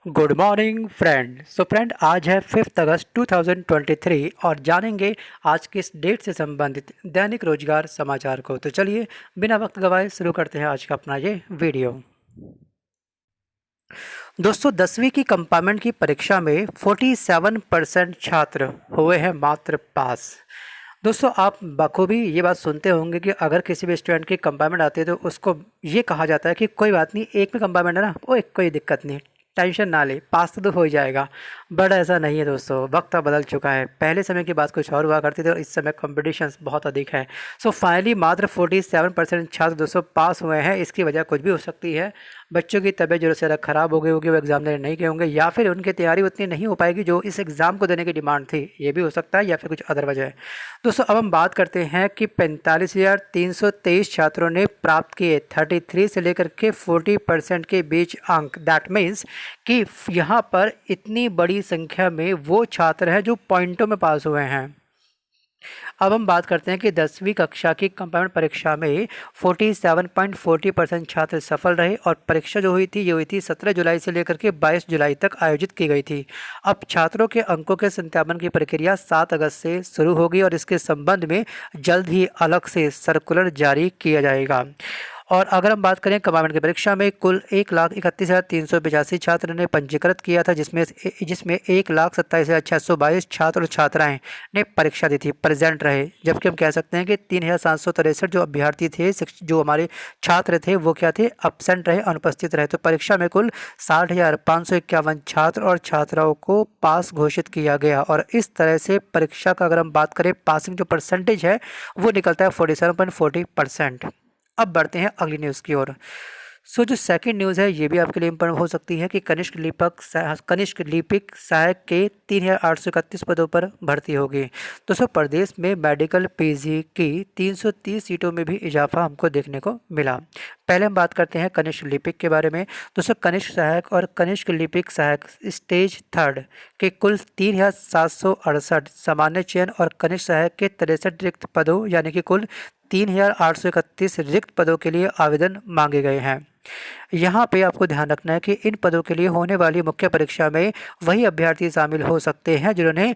Good morning friend. Friend, आज है 5 अगस्त 2023 और जानेंगे आज की इस डेट से संबंधित दैनिक रोजगार समाचार को। तो चलिए बिना वक्त गवाए शुरू करते हैं आज का अपना ये वीडियो। दोस्तों, 10वीं की कंपार्टमेंट की परीक्षा में 47% छात्र हुए हैं मात्र पास। दोस्तों, आप बखूबी ये बात सुनते होंगे कि अगर किसी भी स्टूडेंट की कंपार्टमेंट आती है तो उसको ये कहा जाता है कि कोई बात नहीं, एक में कंपार्टमेंट है ना, वो एक कोई दिक्कत नहीं, टेंशन ना ले, पास तो हो ही जाएगा। बट ऐसा नहीं है दोस्तों, वक्त अब बदल चुका है। पहले समय की बात कुछ और हुआ करती थी और इस समय कंपटीशन बहुत अधिक है। फाइनली मात्र 47% छात्र दोस्तों पास हुए हैं। इसकी वजह कुछ भी हो सकती है। बच्चों की तबीयत जरूर से ज़्यादा ख़राब हो गई होगी, वो एग्ज़ाम देने नहीं गए होंगे, या फिर उनकी तैयारी उतनी नहीं हो पाएगी जो इस एग्ज़ाम को देने की डिमांड थी, ये भी हो सकता है, या फिर कुछ अदर वजह है। दोस्तों, अब हम बात करते हैं कि 45,323 छात्रों ने प्राप्त किए 33 से लेकर के 40% के बीच अंक। दैट मीन्स कि यहाँ पर इतनी बड़ी संख्या में वो छात्र हैं जो पॉइंटों में पास हुए हैं। अब हम बात करते हैं कि 10वीं कक्षा की कंपार्टमेंट परीक्षा में 47.40% छात्र सफल रहे और परीक्षा जो हुई थी ये हुई थी 17 जुलाई से लेकर के 22 जुलाई तक आयोजित की गई थी। अब छात्रों के अंकों के सत्यापन की प्रक्रिया 7 अगस्त से शुरू होगी और इसके संबंध में जल्द ही अलग से सर्कुलर जारी किया जाएगा। और अगर हम बात करें कंपार्टमेंट की परीक्षा में कुल 1,31,385 छात्र ने पंजीकृत किया था, जिसमें 1,27,622 छात्र और छात्राएं ने परीक्षा दी थी, प्रेजेंट रहे। जबकि हम कह सकते हैं कि 3,763 जो अभ्यर्थी थे, जो हमारे छात्र थे, वो क्या थे, एब्सेंट रहे, अनुपस्थित रहे। तो परीक्षा में कुल 60,551 छात्र और छात्राओं को पास घोषित किया गया। और इस तरह से परीक्षा का अगर हम बात करें, पासिंग जो परसेंटेज है वो निकलता है 47.40%। अब बढ़ते हैं अगली न्यूज़ की ओर। जो सेकंड न्यूज़ है ये भी आपके लिए इम्पोर्टेंट हो सकती है कि कनिष्क लिपिक सहायक के 3,831 पदों पर भर्ती होगी। दोस्तों, प्रदेश में मेडिकल पीजी की 330 सीटों में भी इजाफा हमको देखने को मिला। पहले हम बात करते हैं कनिष्क लिपिक के बारे में। दोस्तों, कनिष्क सहायक और कनिष्क लिपिक सहायक स्टेज 3 के कुल 3,768 सामान्य चयन और कनिष्क सहायक के 63 रिक्त पदों यानी कि कुल 3,831 रिक्त पदों के लिए आवेदन मांगे गए हैं। यहाँ पे आपको ध्यान रखना है कि इन पदों के लिए होने वाली मुख्य परीक्षा में वही अभ्यर्थी शामिल हो सकते हैं जिन्होंने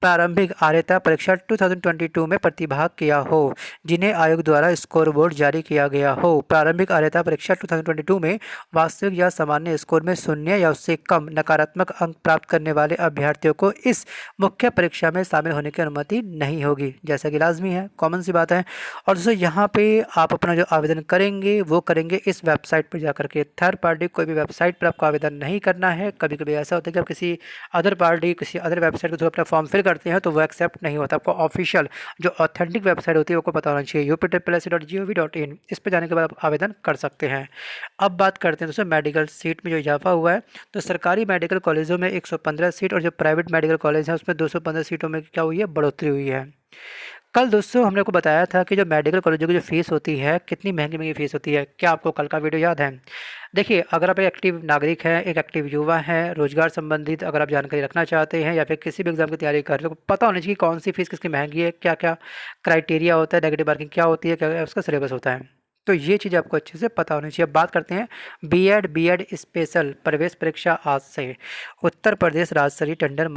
प्रारंभिक आर्यता परीक्षा 2022 में प्रतिभाग किया हो, जिन्हें आयोग द्वारा स्कोर बोर्ड जारी किया गया हो। प्रारंभिक आर्यता परीक्षा 2022 में वास्तविक या सामान्य स्कोर में 0 या उससे कम नकारात्मक अंक प्राप्त करने वाले अभ्यर्थियों को इस मुख्य परीक्षा में शामिल होने की अनुमति नहीं होगी, जैसा कि लाजमी है, कॉमन सी बात है। और दोस्तों, यहाँ पे आप अपना जो आवेदन करेंगे वो करेंगे इस वेबसाइट पर जाकर के। थर्ड पार्टी कोई भी वेबसाइट पर आपको आवेदन नहीं करना है। कभी कभी ऐसा होता है कि आप किसी अदर पार्टी, किसी अदर वेबसाइट के थ्रू अपना फॉर्म फिल करते हैं तो वो एक्सेप्ट नहीं होता। आपको ऑफिशियल जो ऑथेंटिक वेबसाइट होती है वो पता होना चाहिए, up.pls.gov.in। इस पर जाने के बाद आप आवेदन कर सकते हैं। अब बात करते हैं दोस्तों मेडिकल सीट में जो इजाफा हुआ है। तो सरकारी मेडिकल कॉलेजों में 115 सीट और जो प्राइवेट मेडिकल कॉलेज है उसमें 215 सीटों में क्या हुई है, बढ़ोतरी हुई है। कल दोस्तों हमने को बताया था कि जो मेडिकल कॉलेजों की जो फीस होती है, कितनी महंगी महंगी फीस होती है। क्या आपको कल का वीडियो याद है? देखिए, अगर आप एक एक्टिव नागरिक हैं, एक एक्टिव युवा हैं, रोजगार संबंधित अगर आप जानकारी रखना चाहते हैं या फिर किसी भी एग्जाम की तैयारी कर रहे हो, पता होना चाहिए कौन सी फीस किसकी महंगी है, क्या क्या क्राइटेरिया होता है, नेगेटिव मार्किंग क्या होती है, क्या उसका सिलेबस होता है। तो ये चीज़ आपको अच्छे से पता होनी चाहिए। अब बात करते हैं बीएड स्पेशल प्रवेश परीक्षा आज से। उत्तर प्रदेश राजश्री टंडन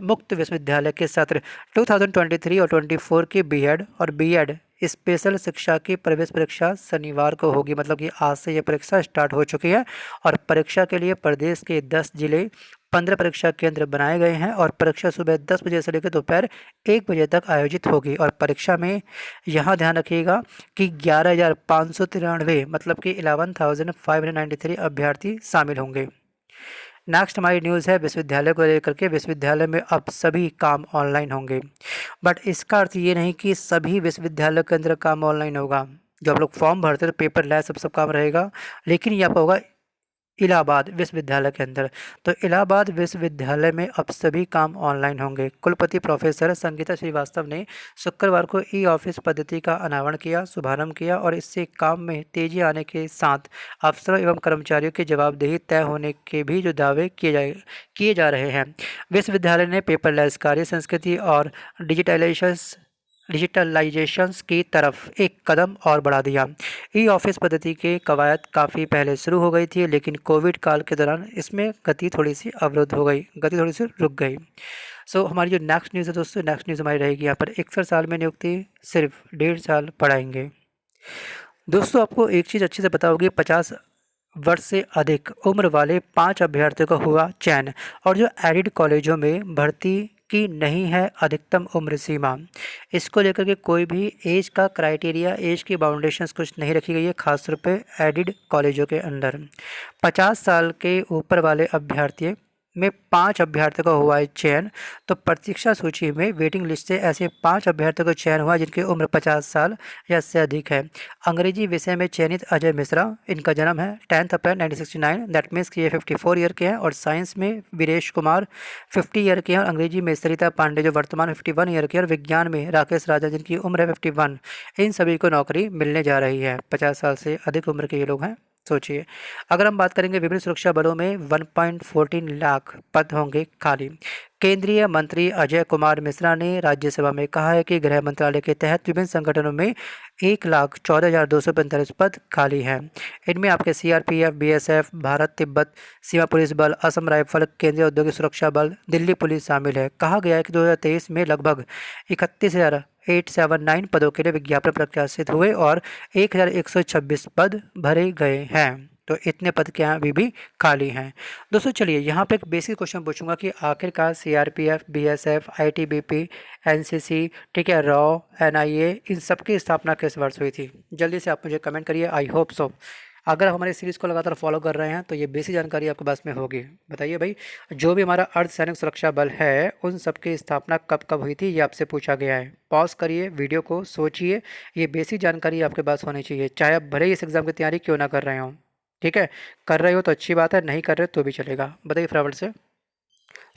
मुक्त विश्वविद्यालय के सत्र 2023 और 24 की बीएड और बीएड स्पेशल शिक्षा की प्रवेश परीक्षा शनिवार को होगी। मतलब कि आज से ये परीक्षा स्टार्ट हो चुकी है और परीक्षा के लिए प्रदेश के 10 जिले 15 परीक्षा केंद्र बनाए गए हैं और परीक्षा सुबह 10 बजे से लेकर दोपहर 1 बजे तक आयोजित होगी। और परीक्षा में यहाँ ध्यान रखिएगा कि 11,593 मतलब कि 11,593 अभ्यर्थी शामिल होंगे। नेक्स्ट हमारी न्यूज़ है विश्वविद्यालय को लेकर के। विश्वविद्यालय में अब सभी काम ऑनलाइन होंगे, बट इसका अर्थ ये नहीं कि सभी विश्वविद्यालय के अंदर काम ऑनलाइन होगा। जो आप लोग फॉर्म भरते हो पेपर लैस सब काम रहेगा, लेकिन ये आपका होगा इलाहाबाद विश्वविद्यालय के अंदर। तो इलाहाबाद विश्वविद्यालय में अब सभी काम ऑनलाइन होंगे। कुलपति प्रोफेसर संगीता श्रीवास्तव ने शुक्रवार को ई ऑफिस पद्धति का अनावरण किया, शुभारंभ किया और इससे काम में तेजी आने के साथ अफसरों एवं कर्मचारियों की जवाबदेही तय होने के भी जो दावे किए जा रहे हैं। विश्वविद्यालय ने पेपरलेस कार्य संस्कृति और डिजिटलाइजेशंस की तरफ एक कदम और बढ़ा दिया। ई ऑफिस पद्धति के कवायद काफ़ी पहले शुरू हो गई थी, लेकिन कोविड काल के दौरान इसमें गति थोड़ी सी अवरुद्ध हो गई, गति थोड़ी सी रुक गई। हमारी जो नेक्स्ट न्यूज़ है दोस्तों, नेक्स्ट न्यूज़ हमारी रहेगी यहाँ पर 61 साल में नियुक्ति, सिर्फ 1.5 साल पढ़ाएंगे। दोस्तों आपको एक चीज़ अच्छे से पता होगी, 50 वर्ष से अधिक उम्र वाले 5 अभ्यर्थियों का हुआ चयन, और जो एडिड कॉलेजों में भर्ती की नहीं है अधिकतम उम्र सीमा, इसको लेकर के कोई भी एज का क्राइटेरिया, एज की बाउंडेशंस कुछ नहीं रखी गई है, खासतौर पे एडिड कॉलेजों के अंदर। 50 साल के ऊपर वाले अभ्यर्थी में 5 अभ्यर्थियों का हुआ है चयन। तो प्रतीक्षा सूची में वेटिंग लिस्ट से ऐसे 5 अभ्यर्थियों का चयन हुआ जिनकी उम्र 50 साल या इससे अधिक है। अंग्रेजी विषय में चयनित अजय मिश्रा, इनका जन्म है 10 अप्रैल 1969, दैट मीन्स कि ये 54 ईयर के हैं। और साइंस में वीरेश कुमार 50 ईयर के हैं, और अंग्रेजी में सरिता पांडे जो वर्तमान 51 ईयर के हैं, और विज्ञान में राकेश राजा जिनकी उम्र है 51। इन सभी को नौकरी मिलने जा रही है। 50 साल से अधिक उम्र के ये लोग हैं। सोचिए, अगर हम बात करेंगे विभिन्न सुरक्षा बलों में 1.14 लाख पद होंगे खाली। केंद्रीय मंत्री अजय कुमार मिश्रा ने राज्यसभा में कहा है कि गृह मंत्रालय के तहत विभिन्न संगठनों में 1,14,245 पद खाली हैं। इनमें आपके सीआरपीएफ, बीएसएफ, भारत तिब्बत सीमा पुलिस बल, असम राइफल, केंद्रीय औद्योगिक सुरक्षा बल, दिल्ली पुलिस शामिल है। कहा गया है कि 2023 में लगभग 31,879 पदों के लिए विज्ञापन प्रकाशित हुए और 1,126 पद भरे गए हैं। तो इतने पद क्या अभी भी खाली हैं। दोस्तों चलिए यहाँ पे एक बेसिक क्वेश्चन पूछूंगा कि आखिरकार सीआरपीएफ, बीएसएफ, आईटीबीपी, एनसीसी, ठीक है, रॉ, एनआईए, इन सब की स्थापना किस वर्ष हुई थी? जल्दी से आप मुझे कमेंट करिए। आई होप सो अगर हमारे सीरीज़ को लगातार फॉलो कर रहे हैं तो ये बेसिक जानकारी आपके पास में होगी। बताइए भाई, जो भी हमारा अर्धसैनिक सुरक्षा बल है उन सब की स्थापना कब कब हुई थी, ये आपसे पूछा गया है। पॉज करिए वीडियो को, सोचिए, ये बेसिक जानकारी आपके पास होनी चाहिए, चाहे आप भले ही इस एग्ज़ाम की तैयारी क्यों ना कर रहे हो। ठीक है, कर रहे हो तो अच्छी बात है, नहीं कर रहे तो भी चलेगा। बताइए फटाफट से।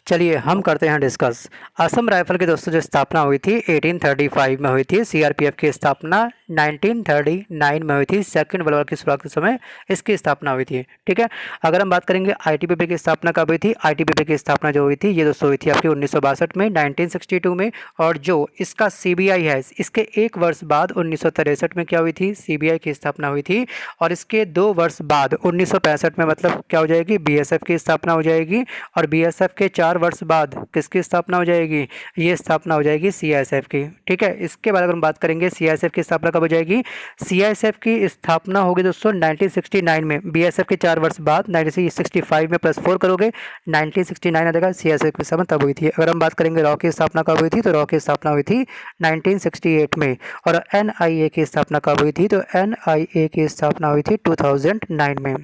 चलिए हम करते हैं डिस्कस। असम राइफल की दोस्तों जो स्थापना हुई थी 1835 में हुई थी। सीआरपीएफ की स्थापना 1939 में हुई थी। सेकंड वर्ल्ड वॉर की शुरुआत के समय इसकी स्थापना हुई थी। ठीक है, अगर हम बात करेंगे आईटीबीपी की स्थापना कब हुई थी, आईटीबीपी की स्थापना जो हुई थी ये दोस्तों हुई थी आपकी 1962 में, 1962 में। और जो इसका सीबीआई है इसके एक वर्ष बाद 1963 में क्या हुई थी, सीबीआई की स्थापना हुई थी। और इसके 2 वर्ष बाद 1965 में मतलब क्या हो जाएगी, बीएसएफ की स्थापना हो जाएगी। और बीएसएफ के 4 वर्ष बाद किसकी स्थापना हो जाएगी, ये स्थापना हो जाएगी सीआईएसएफ की। ठीक है, इसके बाद अगर हम बात करेंगे सीआईएसएफ की स्थापना कब हो जाएगी, सीआईएसएफ की स्थापना होगी दोस्तों 1969 में। बीएसएफ के 4 वर्ष बाद 1965 में +4 करोगे 1969 आ जाएगा। सीआईएसएफ की स्थापना तब हुई थी। अगर हम बात करेंगे रॉ की स्थापना कब हुई थी, तो रॉ की स्थापना हुई थी 1968 में। और एनआईए की स्थापना कब हुई थी, तो एनआईए की स्थापना हुई थी 2009 में।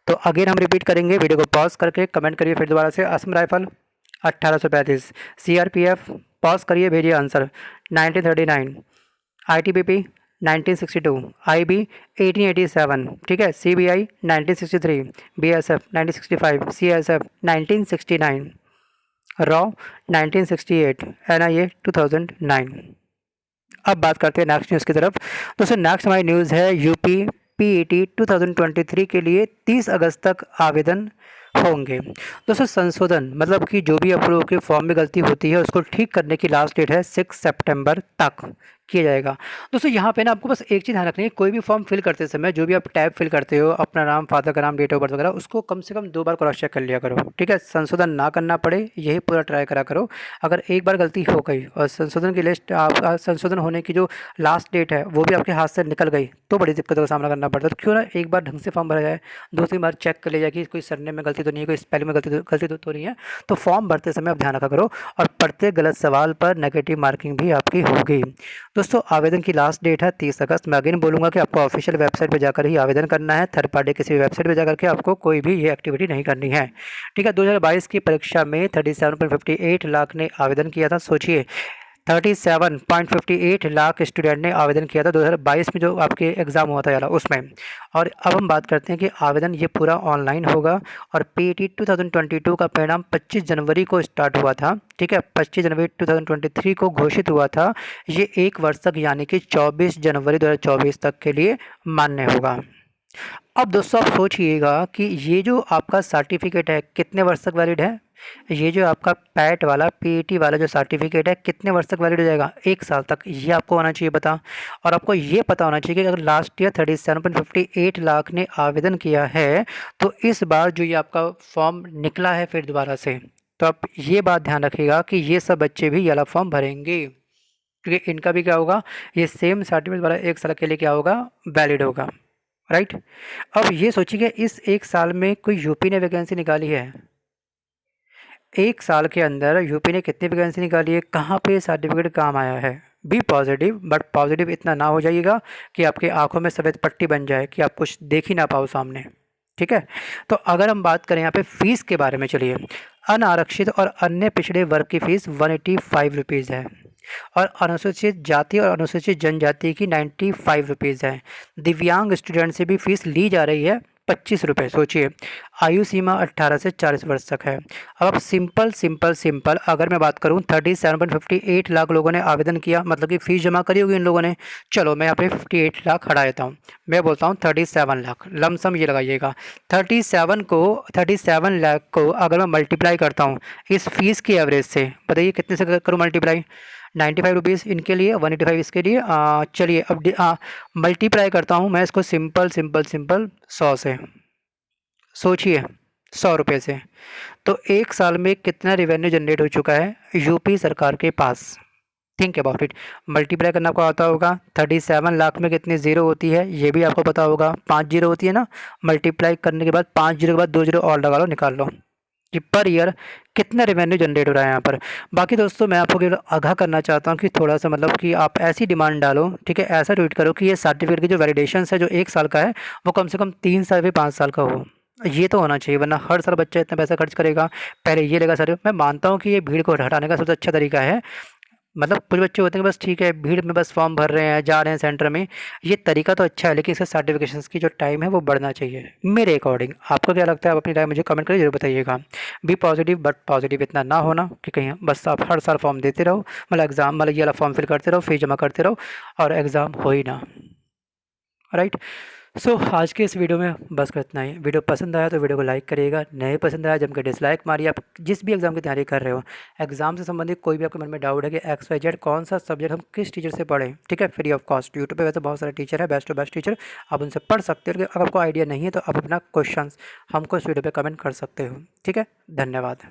तो अगेन हम रिपीट करेंगे, वीडियो को पॉज करके कमेंट करिए फिर दोबारा से। असम राइफल 1835, सीआरपीएफ पॉज करिए भेजिए आंसर 1939, आईटीबीपी 1962, आईबी 1887, ठीक है, CBI 1963, BSF 1965, CSF 1969, raw 1968, NIA 2009। अब बात करते हैं नेक्स्ट न्यूज़ की तरफ। दोस्तों नेक्स्ट हमारी न्यूज़ है यूपी पीईटी 2023 के लिए 30 अगस्त तक आवेदन होंगे। दोस्तों संशोधन मतलब कि जो भी आप लोगों के फॉर्म में गलती होती है उसको ठीक करने की लास्ट डेट है 6 सितंबर तक किया जाएगा। दोस्तों यहाँ पे ना आपको बस एक चीज़ ध्यान रखनी है, कोई भी फॉर्म फिल करते समय जो भी आप टैब फिल करते हो, अपना नाम, फादर का नाम, डेट ऑफ बर्थ वगैरह, उसको कम से कम 2 बार क्रॉस चेक कर लिया करो। ठीक है, संशोधन ना करना पड़े यही पूरा ट्राई करा करो। अगर एक बार गलती हो गई और संशोधन की लिस्ट संशोधन होने की जो लास्ट डेट है वो भी आपके हाथ से निकल गई तो बड़ी दिक्कतों का सामना करना पड़ता है। तो क्यों ना एक बार ढंग से फॉर्म भरा जाए, 2-3 बार चेक कर लिया जाए कि कोई सरनेम में गलती तो नहीं है, कोई स्पेलिंग में गलती तो नहीं है। तो फॉर्म भरते समय आप ध्यान रखा करो, और प्रत्येक गलत सवाल पर नेगेटिव मार्किंग भी आपकी होगी। दोस्तों आवेदन की लास्ट डेट है 30 अगस्त। मैं अगेन बोलूँगा कि आपको ऑफिशियल वेबसाइट पर जाकर ही आवेदन करना है, थर्ड पार्टी किसी भी वेबसाइट पर जाकर के आपको कोई भी ये एक्टिविटी नहीं करनी है। ठीक है, 2022 की परीक्षा में 37.58 लाख ने आवेदन किया था। सोचिए 37.58 लाख स्टूडेंट ने आवेदन किया था 2022 में जो आपके एग्ज़ाम हुआ था यार उसमें। और अब हम बात करते हैं कि आवेदन ये पूरा ऑनलाइन होगा। और पीईटी 2022 का परिणाम 25 जनवरी को स्टार्ट हुआ था। ठीक है, 25 जनवरी 2023 को घोषित हुआ था। ये 1 वर्ष तक यानी कि 24 जनवरी 2024 तक के लिए मान्य होगा। अब दोस्तों आप सोचिएगा कि ये जो आपका सर्टिफिकेट है कितने वर्ष तक वैलिड है। ये जो आपका पैट वाला पीईटी वाला जो सर्टिफिकेट है कितने वर्ष तक वैलिड हो जाएगा, 1 साल तक। ये आपको होना चाहिए पता। और आपको ये पता होना चाहिए कि अगर लास्ट ईयर 37.58 लाख ने आवेदन किया है तो इस बार जो ये आपका फॉर्म निकला है फिर दोबारा से, तो आप ये बात ध्यान रखिएगा कि ये सब बच्चे भी ये वाला फॉर्म भरेंगे, क्योंकि इनका भी क्या होगा, ये सेम सर्टिफिकेट वाला 1 साल के लिए क्या होगा, वैलिड होगा। राइट। अब ये सोचिए कि इस 1 साल में कोई यूपी ने वैकेंसी निकाली है, 1 साल के अंदर यूपी ने कितनी वैकेंसी निकाली है, कहाँ पे सर्टिफिकेट काम आया है। बी पॉजिटिव, बट पॉजिटिव इतना ना हो जाइएगा कि आपकी आंखों में सफ़ेद पट्टी बन जाए कि आप कुछ देख ही ना पाओ सामने। ठीक है। तो अगर हम बात करें यहाँ पे फ़ीस के बारे में, चलिए, अनारक्षित और अन्य पिछड़े वर्ग की फ़ीस 185 रुपीज़ है, और अनुसूचित जाति और अनुसूचित जनजाति की 95 रुपीज़ है। दिव्यांग स्टूडेंट से भी फीस ली जा रही है 25 रुपये। सोचिए, आयु सीमा 18 से 40 वर्ष तक है। अब आप सिंपल सिंपल सिंपल अगर मैं बात करूं, 37.58 लाख लोगों ने आवेदन किया, मतलब कि फ़ीस जमा करी होगी इन लोगों ने। चलो मैं यहाँ पे 58 लाख हटा देता हूँ, मैं बोलता हूँ 37 लाख, लमसम ये लगाइएगा। 37 लाख को अगर मैं मल्टीप्लाई करता हूँ इस फीस की एवरेज से, बताइए कितने से करूँ मल्टीप्लाई। 95 रुपीज़ इनके लिए, 185 इसके लिए। चलिए अब मल्टीप्लाई करता हूँ मैं इसको सिंपल सिंपल सिंपल 100 से। सोचिए, 100 रुपये से तो 1 साल में कितना रिवेन्यू जनरेट हो चुका है यूपी सरकार के पास। Think about it. मल्टीप्लाई करना आपको आता होगा, 37 लाख में कितनी ज़ीरो होती है ये भी आपको पता होगा, 5 जीरो होती है ना। मल्टीप्लाई करने के बाद 5 जीरो के बाद 2 जीरो और लगा लो, निकाल लो कि पर ईयर कितना रेवेन्यू जनरेट हो रहा है यहाँ पर। बाकी दोस्तों मैं आपको केवल आगाह करना चाहता हूँ कि थोड़ा सा मतलब कि आप ऐसी डिमांड डालो, ठीक है, ऐसा ट्वीट करो कि ये सर्टिफिकेट की जो वैलिडेशन है जो 1 साल का है वो कम से कम 3 साल फिर 5 साल का हो। ये तो होना चाहिए, वरना हर साल बच्चा इतना पैसा खर्च करेगा, पहले ये लेगा सर। मैं मानता हूँ कि ये भीड़ को हटाने का सबसे अच्छा तरीका है। मतलब कुछ बच्चे होते हैं बस ठीक है भीड़ में बस फॉर्म भर रहे हैं, जा रहे हैं सेंटर में, ये तरीका तो अच्छा है, लेकिन इसका सर्टिफिकेशंस की जो टाइम है वो बढ़ना चाहिए मेरे अकॉर्डिंग। आपको क्या लगता है, आप अपनी राय मुझे कमेंट करके जरूर बताइएगा। बी पॉजिटिव, बट पॉजिटिव इतना ना होना कि कहीं बस आप हर साल फॉर्म देते रहो, मतलब एग्ज़ाम मतलब ये वाला फॉर्म फिल करते रहो, फीस जमा करते रहो और एग्ज़ाम हो ही ना। राइट। सो आज के इस वीडियो में बस का इतना ही। वीडियो पसंद आया तो वीडियो को लाइक करिएगा, नहीं पसंद आया जम के डिसलाइक मारिए। आप जिस भी एग्ज़ाम की तैयारी कर रहे हो, एग्ज़ाम से संबंधित कोई भी आपके मन में डाउट है कि XYZ कौन सा सब्जेक्ट हम किस टीचर से पढ़ें, ठीक है, फ्री ऑफ कॉस्ट। यूट्यूब पे वैसे बहुत सारे टीचर है, बेस्ट टू बेस्ट टीचर, आप उनसे पढ़ सकते हो। अगर आपको आइडिया नहीं है तो आप अपना क्वेश्चन हमको इस वीडियो पर कमेंट कर सकते हो। ठीक है, धन्यवाद।